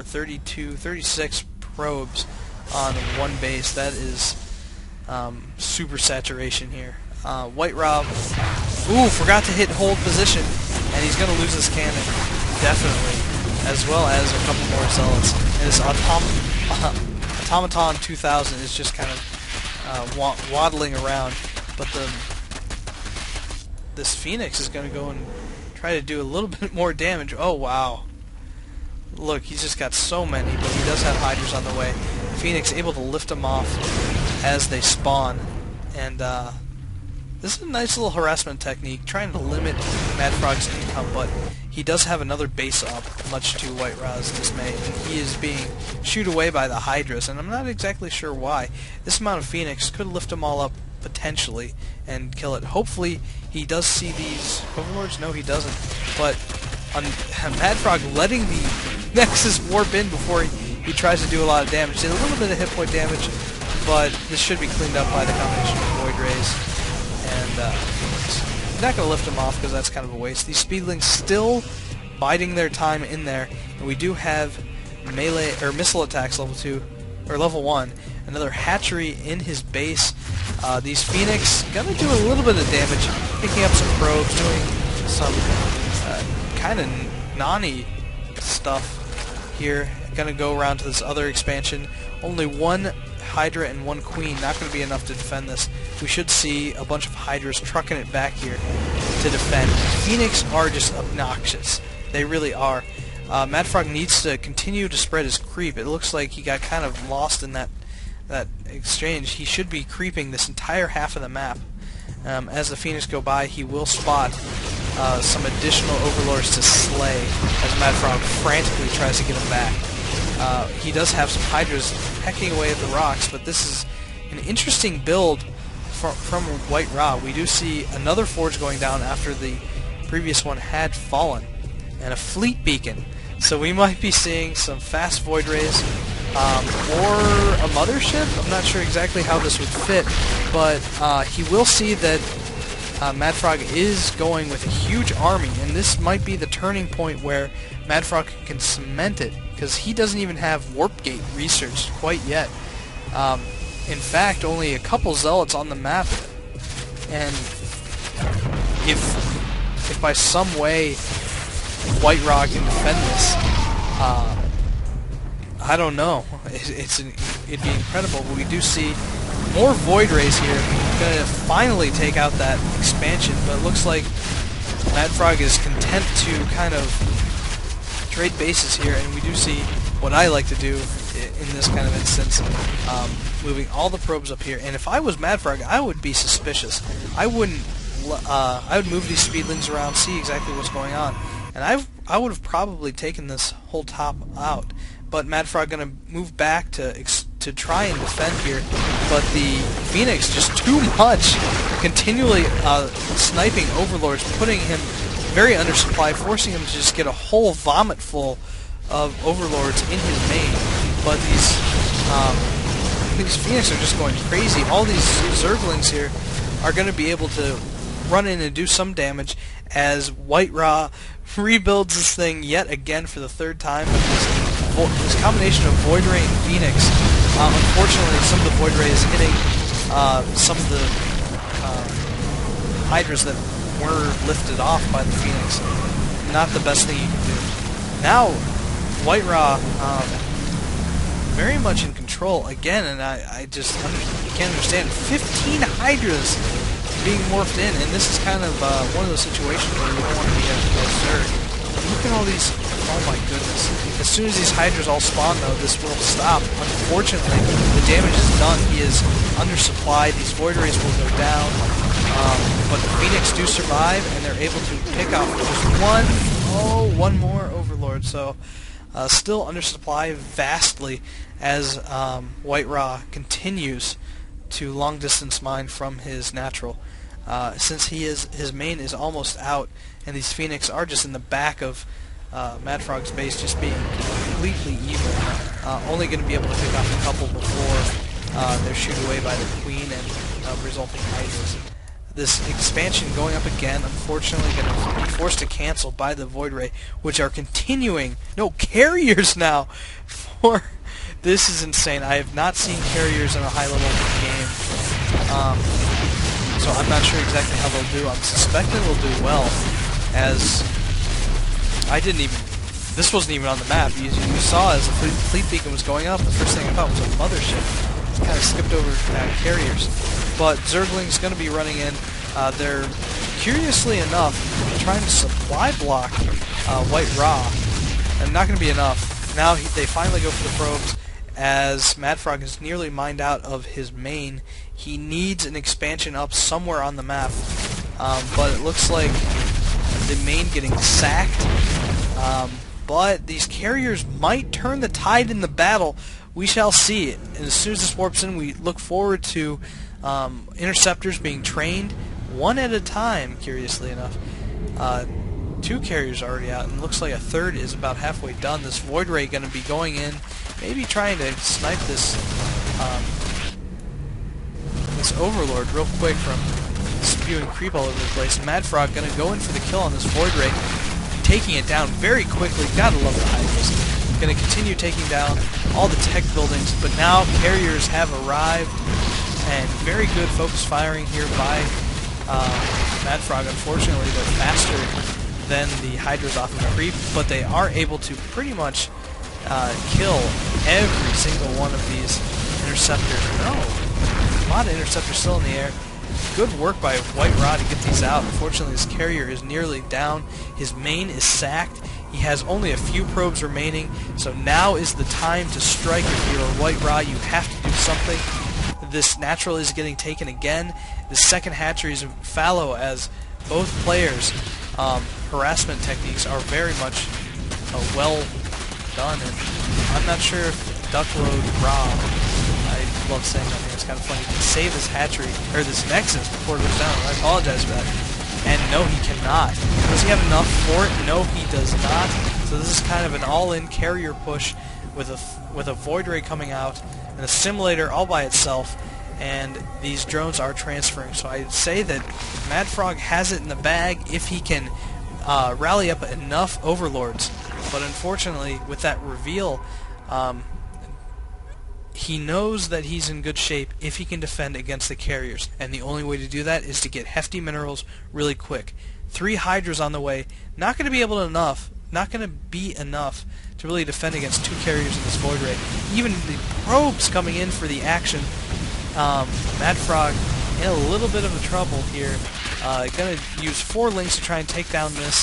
32, 36 probes on one base. That is super saturation here. WhiteRa, ooh, forgot to hit hold position, and he's going to lose this cannon, definitely, as well as a couple more zealots. And this Automaton 2000 is just kind of waddling around, but this Phoenix is going to go and try to do a little bit more damage. Oh, wow. Look, he's just got so many, but he does have Hydras on the way. Phoenix able to lift them off as they spawn, and this is a nice little harassment technique, trying to limit MaDFroG's income, but he does have another base up, much to WhiteRa's dismay, and he is being shooed away by the Hydras, and I'm not exactly sure why. This amount of Phoenix could lift them all up, potentially, and kill it. Hopefully he does see these Overlords. No, he doesn't. But on MaDFroG letting the Nexus warp in before he tries to do a lot of damage. Did a little bit of hit point damage, but this should be cleaned up by the combination of Void Rays. And not going to lift him off because that's kind of a waste. These Speedlings still biding their time in there, and we do have melee or missile attacks level 2 or level 1. Another hatchery in his base. These Phoenix gonna do a little bit of damage, picking up some probes, doing some kind of nani stuff here. Gonna go around to this other expansion. Only one Hydra and one Queen, not gonna be enough to defend this. We should see a bunch of Hydras trucking it back here to defend. Phoenix are just obnoxious. They really are. MaDFroG needs to continue to spread his creep. It looks like he got kind of lost in that exchange. He should be creeping this entire half of the map. As the Phoenix go by, he will spot some additional Overlords to slay as MaDFroG frantically tries to get him back. He does have some Hydras pecking away at the rocks, but this is an interesting build from WhiteRa. We do see another Forge going down after the previous one had fallen, and a Fleet Beacon. So we might be seeing some fast Void Rays, or a Mothership. I'm not sure exactly how this would fit, but he will see that MaDFroG is going with a huge army, and this might be the turning point where MaDFroG can cement it, because he doesn't even have Warp Gate researched quite yet. In fact, only a couple Zealots on the map, and if by some way WhiteRa can defend this, I don't know. It'd be incredible, but we do see more Void Rays here. Gonna finally take out that expansion, but it looks like MaDFroG is content to kind of trade bases here, and we do see what I like to do in this kind of instance, moving all the probes up here. And if I was MaDFroG, I would be suspicious. I wouldn't. I would move these Speedlings around, see exactly what's going on, and I would have probably taken this whole top out. But MaDFroG gonna move back to try and defend here, but the Phoenix just too much, continually sniping Overlords, putting him very undersupplied, forcing him to just get a whole vomit full of Overlords in his main. But these Phoenix are just going crazy. All these Zerglings here are going to be able to run in and do some damage as WhiteRa rebuilds this thing yet again for the third time. This combination of Void Ray and Phoenix, unfortunately some of the Void Ray is hitting some of the Hydras that were lifted off by the Phoenix. Not the best thing you can do. Now, WhiteRa very much in control again, and I just can't understand. 15 Hydras being morphed in, and this is kind of one of those situations where you don't want to be absurd. Look at all these. Oh my goodness. As soon as these Hydras all spawn, though, this will stop. Unfortunately, the damage is done. He is undersupplied. These Void Rays will go down. But the Phoenix do survive, and they're able to pick off just one more Overlord. So, still undersupplied vastly as WhiteRa continues to long-distance mine from his natural. Since his main is almost out, and these Phoenix are just in the back of MaDFroG's base, just being completely evil. Only going to be able to pick off a couple before they're shooed away by the Queen and resulting Hydras. This expansion going up again, unfortunately going to be forced to cancel by the Void Ray, which are continuing. No, carriers now! This is insane. I have not seen carriers in a high-level game. So I'm not sure exactly how they'll do. I'm suspecting they'll do well, as I didn't even... This wasn't even on the map. You saw as the fleet beacon was going up, the first thing I thought was a mothership. It kind of skipped over carriers. But Zergling's going to be running in. They're, curiously enough, trying to supply block White Ra. And not going to be enough. Now they finally go for the probes, as MaDFroG is nearly mined out of his main. He needs an expansion up somewhere on the map. But it looks like the main getting sacked. But these carriers might turn the tide in the battle. We shall see. And as soon as this warps in, we look forward to interceptors being trained one at a time, curiously enough. 2 carriers are already out, and it looks like a third is about halfway done. This Void Ray going to be going in, maybe trying to snipe this this Overlord real quick from spewing creep all over the place. And MaDFroG going to go in for the kill on this Void Ray, taking it down very quickly. Gotta love the Hydras. Going to continue taking down all the tech buildings, but now carriers have arrived, and very good focus firing here by MaDFroG. Unfortunately, they're faster than the Hydras off of the creep, but they are able to pretty much kill every single one of these interceptors. No, a lot of interceptors still in the air. Good work by White Ra to get these out. Unfortunately, this carrier is nearly down. His main is sacked. He has only a few probes remaining, so now is the time to strike. If you're White Ra, you have to do something. This natural is getting taken again. The second hatchery is fallow, as both players' harassment techniques are very much well done. And I'm not sure if DuckloadRa, I love saying that name, it's kind of funny, can save this hatchery, or this Nexus before it goes down. I apologize for that. And no, he cannot. Does he have enough for it? No, he does not. So this is kind of an all-in carrier push with a Void Ray coming out and a simulator all by itself, and these drones are transferring. So I'd say that MaDFroG has it in the bag if he can rally up enough Overlords. But unfortunately, with that reveal, he knows that he's in good shape if he can defend against the carriers, and the only way to do that is to get hefty minerals really quick. 3 Hydras on the way, not going to be enough to really defend against 2 carriers in this Void Ray. Even the probes coming in for the action. MaDFroG in a little bit of trouble here. Going to use 4 links to try and take down this.